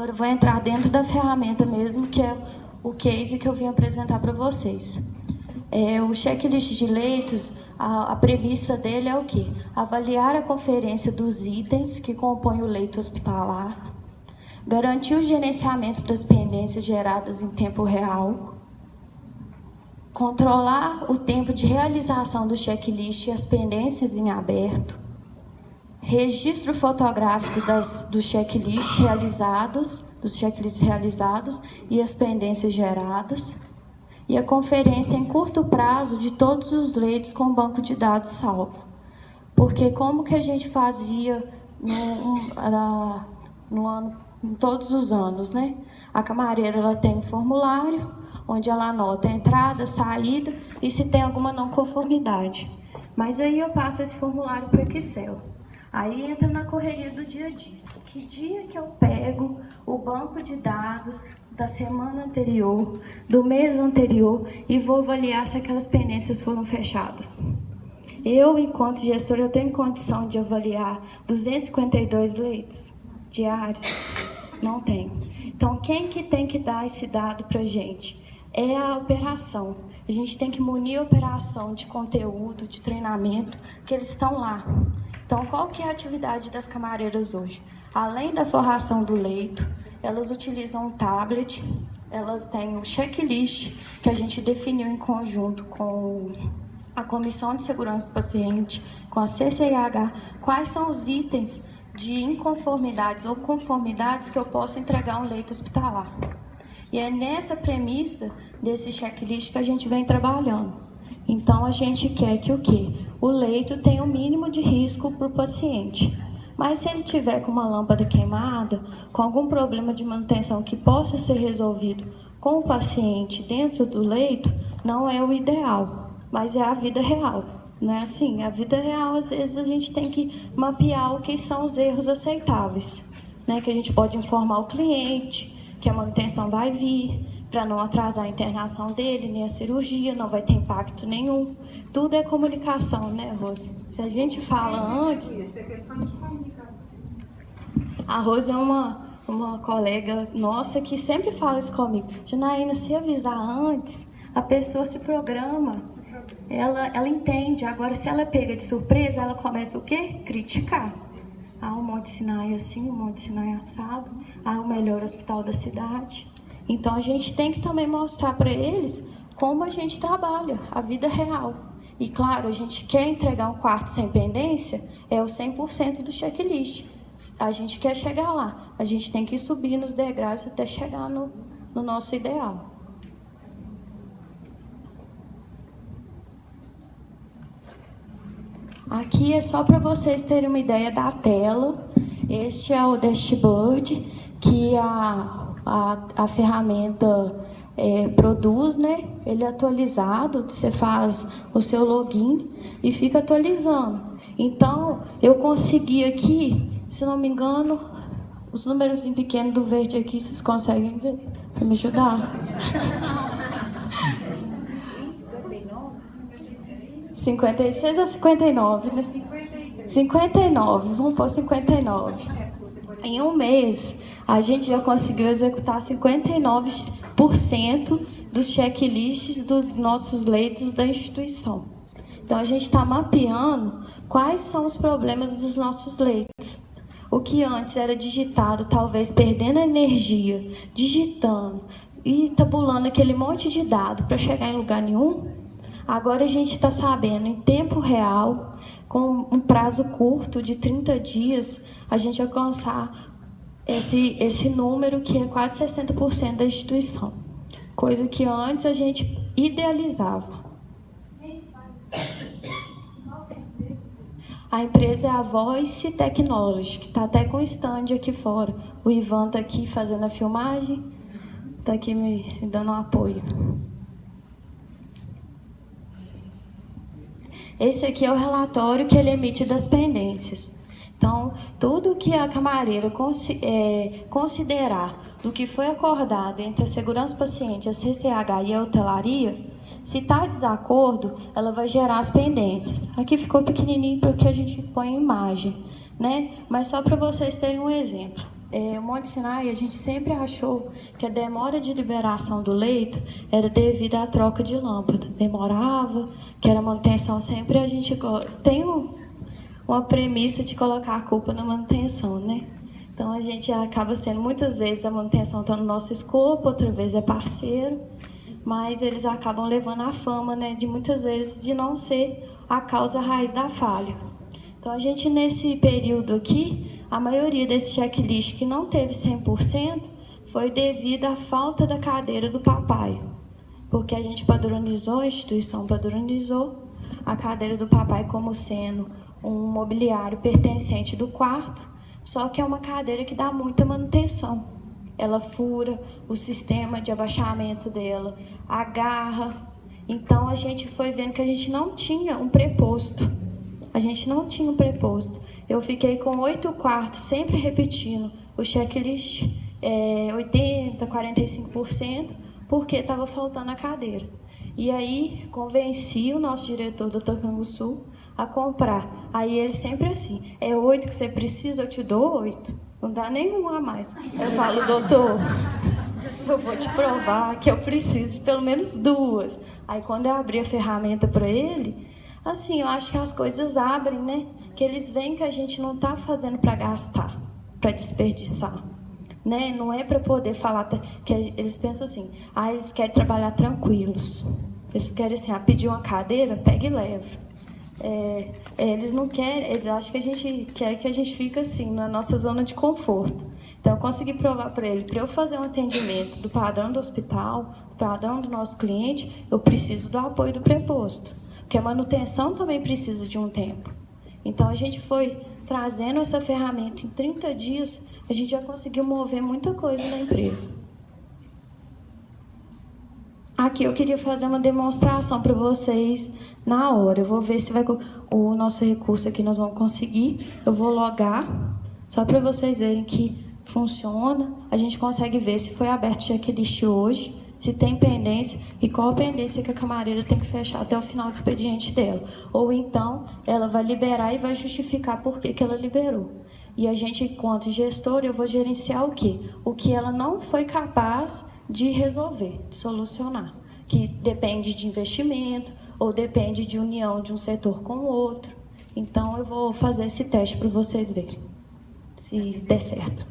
Agora eu vou entrar dentro da ferramenta mesmo, que é o case que eu vim apresentar para vocês. O checklist de leitos, a premissa dele é o quê? Avaliar a conferência dos itens que compõem o leito hospitalar, garantir o gerenciamento das pendências geradas em tempo real, controlar o tempo de realização do checklist e as pendências em aberto, registro fotográfico dos checklists realizados e as pendências geradas, e a conferência em curto prazo de todos os leitos com banco de dados salvo. Porque como que a gente fazia em todos os anos, né? A camareira ela tem um formulário onde ela anota a entrada, saída e se tem alguma não conformidade. Mas aí eu passo esse formulário para o Excel. Aí entra na correria do dia a dia. Que dia que eu pego o banco de dados da semana anterior, do mês anterior, e vou avaliar se aquelas pendências foram fechadas? Eu, enquanto gestora, eu tenho condição de avaliar 252 leitos diários? Não tenho. Então, quem que tem que dar esse dado para a gente? É a operação. A gente tem que munir a operação de conteúdo, de treinamento, que eles estão lá. Então, qual que é a atividade das camareiras hoje? Além da forração do leito, elas utilizam um tablet, elas têm um checklist que a gente definiu em conjunto com a Comissão de Segurança do Paciente, com a CCIH, quais são os itens de inconformidades ou conformidades que eu posso entregar um leito hospitalar. E é nessa premissa desse checklist que a gente vem trabalhando. Então, a gente quer que o quê? O leito tenha o mínimo de risco para o paciente. Mas se ele tiver com uma lâmpada queimada, com algum problema de manutenção que possa ser resolvido com o paciente dentro do leito, não é o ideal, mas é a vida real. Não é assim? A vida real, às vezes, a gente tem que mapear o que são os erros aceitáveis, né? Que a gente pode informar o cliente que a manutenção vai vir, para não atrasar a internação dele, nem a cirurgia, não vai ter impacto nenhum. Tudo é comunicação, né, Rose? Se a gente fala antes... Isso é questão de comunicação. A Rose é uma colega nossa que sempre fala isso comigo. Janaína, se avisar antes, a pessoa se programa. Ela entende. Agora, se ela pega de surpresa, ela começa o quê? Criticar. Um monte de Sinai assim, um monte de Sinai assado. O melhor hospital da cidade. Então, a gente tem que também mostrar para eles como a gente trabalha, a vida real. E, claro, a gente quer entregar um quarto sem pendência, é o 100% do checklist. A gente quer chegar lá. A gente tem que subir nos degraus até chegar no nosso ideal. Aqui é só para vocês terem uma ideia da tela. Este é o dashboard que a ferramenta produz, né? Ele é atualizado, você faz o seu login e fica atualizando. Então, eu consegui aqui, se não me engano, os números em pequeno do verde aqui, vocês conseguem ver? Para me ajudar? 56 ou 59, né? 59, vamos pôr 59. Em um mês, a gente já conseguiu executar 59% dos checklists dos nossos leitos da instituição. Então, a gente está mapeando quais são os problemas dos nossos leitos. O que antes era digitado, talvez perdendo energia, digitando e tabulando aquele monte de dado para chegar em lugar nenhum, agora a gente está sabendo, em tempo real, com um prazo curto de 30 dias, a gente alcançar esse número que é quase 60% da instituição. Coisa que antes a gente idealizava. A empresa é a Voice Technology, que está até com o stand aqui fora. O Ivan está aqui fazendo a filmagem, está aqui me dando um apoio. Esse aqui é o relatório que ele emite das pendências. Então, tudo que a camareira considerar do que foi acordado entre a segurança do paciente, a CCH e a hotelaria, se está desacordo, ela vai gerar as pendências. Aqui ficou pequenininho porque a gente põe imagem, né? Mas só para vocês terem um exemplo. O Monte Sinai, a gente sempre achou que a demora de liberação do leito era devido à troca de lâmpada. Demorava, que era manutenção. Sempre a gente tem uma premissa de colocar a culpa na manutenção, né? Então a gente acaba sendo, muitas vezes a manutenção está no nosso escopo, outra vez é parceiro, mas eles acabam levando a fama, né, de muitas vezes de não ser a causa raiz da falha. Então a gente, nesse período aqui, a maioria desse checklist que não teve 100% foi devido à falta da cadeira do papai, porque a gente padronizou, a instituição padronizou a cadeira do papai como sendo um mobiliário pertencente do quarto, só que é uma cadeira que dá muita manutenção. Ela fura, o sistema de abaixamento dela agarra. Então a gente foi vendo que a gente não tinha um preposto. Eu fiquei com 8 quartos, sempre repetindo o checklist, 80%, 45%, porque estava faltando a cadeira. E aí convenci o nosso diretor do Canguçu a comprar. Aí ele sempre assim, 8 que você precisa, eu te dou 8. Não dá nenhum a mais. Eu falo, doutor, eu vou te provar que eu preciso de pelo menos 2. Aí quando eu abri a ferramenta para ele, assim, eu acho que as coisas abrem, né? Que eles veem que a gente não está fazendo para gastar, para desperdiçar, né? Não é para poder falar, que eles pensam assim, eles querem trabalhar tranquilos. Eles querem assim, pedir uma cadeira, pega e leva. Eles não querem, eles acham que a gente quer que a gente fique assim, na nossa zona de conforto. Então, eu consegui provar para ele, para eu fazer um atendimento do padrão do hospital, do padrão do nosso cliente, eu preciso do apoio do preposto, porque a manutenção também precisa de um tempo. Então, a gente foi trazendo essa ferramenta. Em 30 dias, a gente já conseguiu mover muita coisa na empresa. Aqui eu queria fazer uma demonstração para vocês na hora. Eu vou ver se vai o nosso recurso aqui nós vamos conseguir. Eu vou logar, só para vocês verem que funciona. A gente consegue ver se foi aberto o checklist hoje, se tem pendência e qual a pendência que a camareira tem que fechar até o final do expediente dela. Ou então, ela vai liberar e vai justificar por que ela liberou. E a gente, enquanto gestor, eu vou gerenciar o quê? O que ela não foi capaz de resolver, de solucionar, que depende de investimento ou depende de união de um setor com o outro. Então, eu vou fazer esse teste para vocês verem, se der certo.